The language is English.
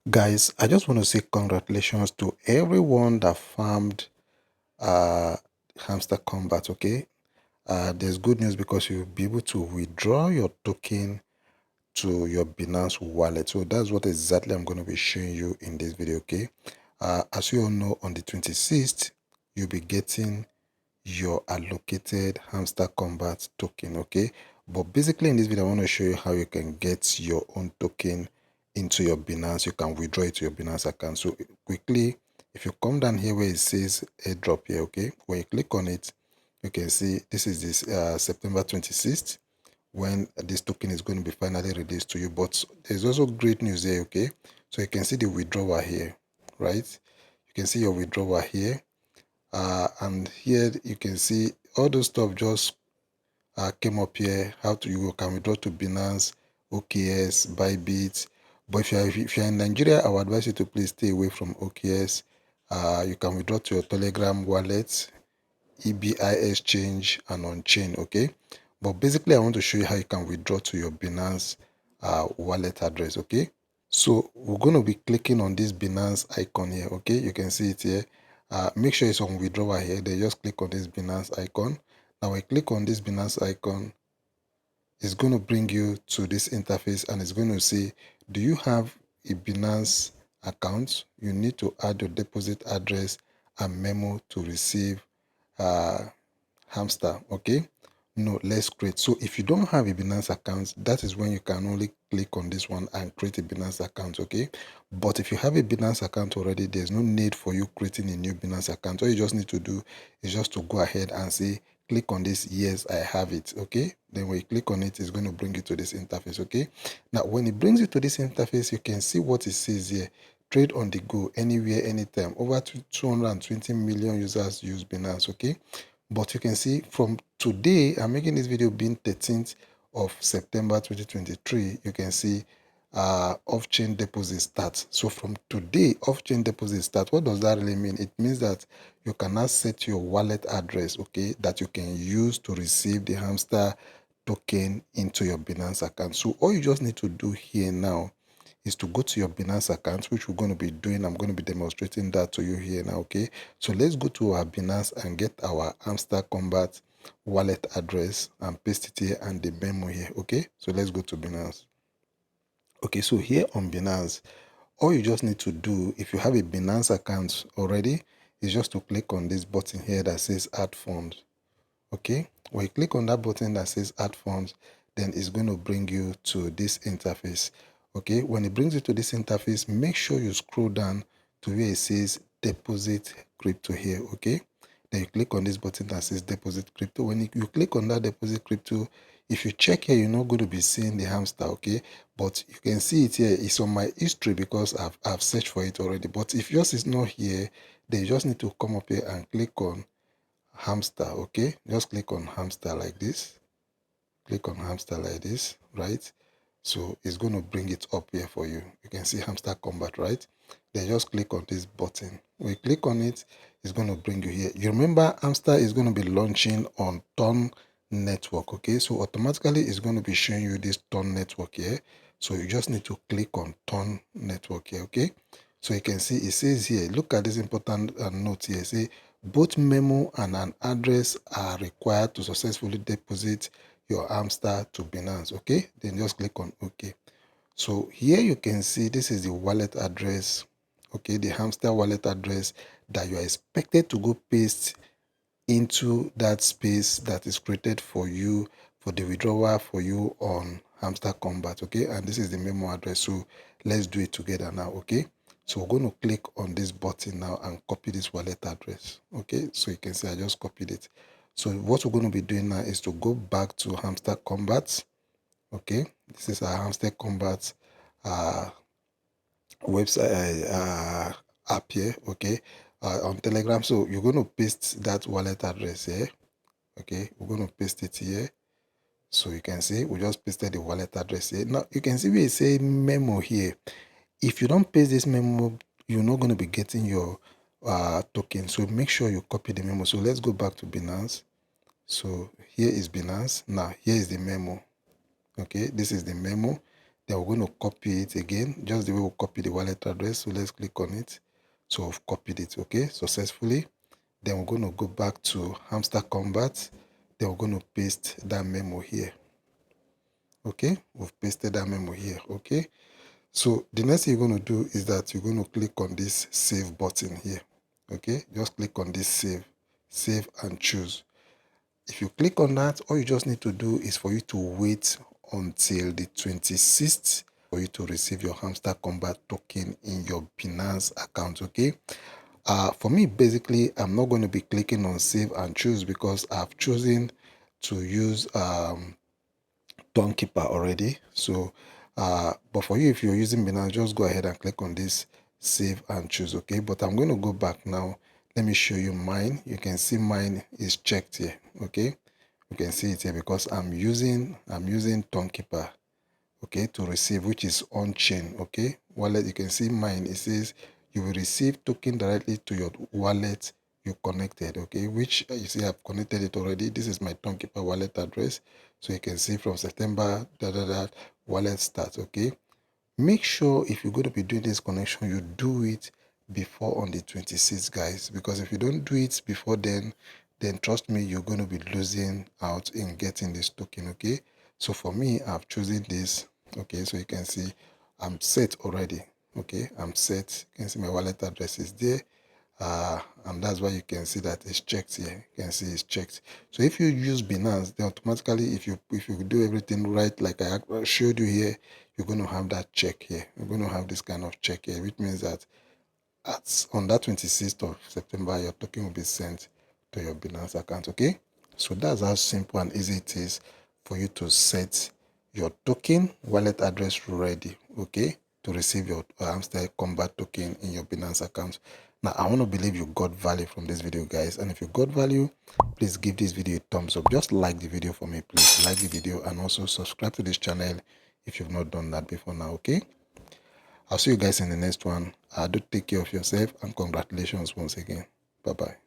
Guys, I just want to say congratulations to everyone that farmed uh, Hamster Combat, okay? There's good news because you'll be able to withdraw your token to your Binance wallet. So that's what exactly I'm going to be showing you in this video, okay? As you all know, on the 26th, you'll be getting your allocated Hamster Combat token, okay? But basically in this video, I want to show you how you can get your own token into your Binance. You can withdraw it to your Binance account. So quickly, if you come down here where it says airdrop here, okay? When you click on it, you can see this is this September 26th when this token is going to be finally released to you. But there's also great news here, okay? So you can see the withdrawal here, right? You can see your withdrawal here. And here you can see all those stuff just came up here. How to you can withdraw to Binance, OKS, Bybit. But if you're in Nigeria, I would advise you to please stay away from OKS. You can withdraw to your Telegram wallet, EBI exchange, and on chain. Okay, but basically I want to show you how you can withdraw to your Binance wallet address. Okay, so we're going to be clicking on this Binance icon here. Okay, you can see it here. Make sure it's on withdrawal here. Then just click on this Binance icon. Now when you click on this Binance icon, it's going to bring you to this interface and it's going to say, do you have a Binance account? You need to add your deposit address and memo to receive Hamster. Okay, no, let's create. So if you don't have a Binance account, that is when you can only click on this one and create a Binance account. Okay, but if you have a Binance account already, there's no need for you creating a new Binance account. All you just need to do is just to go ahead and say, click on this, yes, I have it. Okay, then when you click on it, it's going to bring you to this interface. Okay, now when it brings you to this interface, you can see what it says here: trade on the go, anywhere, anytime. Over 220 million users use Binance. Okay, but you can see from today, I'm making this video being 13th of September 2023. You can see off-chain deposit start. So from today, off-chain deposit start. What does that really mean? It means that you can now set your wallet address, okay, that you can use to receive the Hamster token into your Binance account. So all you just need to do here now is to go to your Binance account, which we're going to be doing. I'm going to be demonstrating that to you here now, okay? So let's go to our Binance and get our Hamster Combat wallet address and paste it here and the memo here, okay? So let's go to Binance. Okay, so here on Binance, all you just need to do, if you have a Binance account already, is just to click on this button here that says add funds. Okay, when you click on that button that says add funds, then it's going to bring you to this interface. Okay, when it brings you to this interface, make sure you scroll down to where it says deposit crypto here. Okay, then you click on this button that says deposit crypto. When you click on that deposit crypto, if you check here, you're not going to be seeing the hamster. Okay, but you can see it here. It's on my history because I've searched for it already. But if yours is not here, then you just need to come up here and click on hamster. Okay, just click on hamster like this. Click on hamster like this, right? So it's going to bring it up here for you. You can see Hamster Combat, right? Then just click on this button. When you click on it, it's going to bring you here. You remember Hamster is going to be launching on Ton network. Okay, so automatically it's going to be showing you this Ton network here. So you just need to click on Ton network here. Okay, so you can see it says here, look at this important note here. Say both memo and an address are required to successfully deposit your Hamster to Binance. Okay, then just click on OK. So here you can see this is the wallet address. Okay, the Hamster wallet address that you are expected to go paste into that space that is created for you for the withdrawal for you on Hamster Combat. Okay, and this is the memo address. So let's do it together now. Okay, so we're going to click on this button now and copy this wallet address. Okay, so you can see I just copied it. So what we're going to be doing now is to go back to Hamster Combat. Okay, this is our Hamster Combat website app here. Okay, on Telegram. So you're going to paste that wallet address here. Okay, we're going to paste it here. So you can see we just pasted the wallet address here. Now you can see where it says memo here. If you don't paste this memo, you're not going to be getting your token. So make sure you copy the memo. So let's go back to Binance. So here is Binance. Now here is the memo. Okay, this is the memo. Then we're going to copy it again, just the way we copy the wallet address. So let's click on it. So I've copied it, okay, successfully. Then we're going to go back to Hamster Combat. Then we're going to paste that memo here. Okay, we've pasted that memo here. Okay, so the next thing you're going to do is that you're going to click on this save button here. Okay, just click on this save and choose. If you click on that, all you just need to do is for you to wait until the 26th for you to receive your Hamster Combat token in your Binance account. Okay, for me, basically, I'm not going to be clicking on save and choose because I've chosen to use Keeper already. So but for you, if you're using Binance, just go ahead and click on this save and choose. Okay, but I'm going to go back now. Let me show you mine. You can see mine is checked here. Okay, you can see it here because I'm using Keeper, okay, to receive, which is on chain. Okay, wallet, you can see mine, it says you will receive token directly to your wallet you connected. Okay, which you see I've connected it already. This is my Keeper wallet address, so you can see from September wallet start. Okay, make sure if you're going to be doing this connection, you do it before on the 26th, guys, because if you don't do it before then trust me, you're going to be losing out in getting this token. Okay, so for me, I've chosen this. Okay, so you can see I'm set already. Okay, I'm set. You can see my wallet address is there, and that's why you can see that it's checked here. You can see it's checked. So if you use Binance, then automatically, if you do everything right, like I showed you here, you're going to have that check here. You're going to have this kind of check here, which means that on that 26th of September, your token will be sent to your Binance account. Okay, so that's how simple and easy it is for you to set your token wallet address ready, okay, to receive your Hamster Combat token in your Binance account. Now, I want to believe you got value from this video, guys, and if you got value, please give this video a thumbs up. Just like the video for me, please like the video, and also subscribe to this channel if you've not done that before now. Okay, I'll see you guys in the next one. Do take care of yourself, and congratulations once again. Bye bye.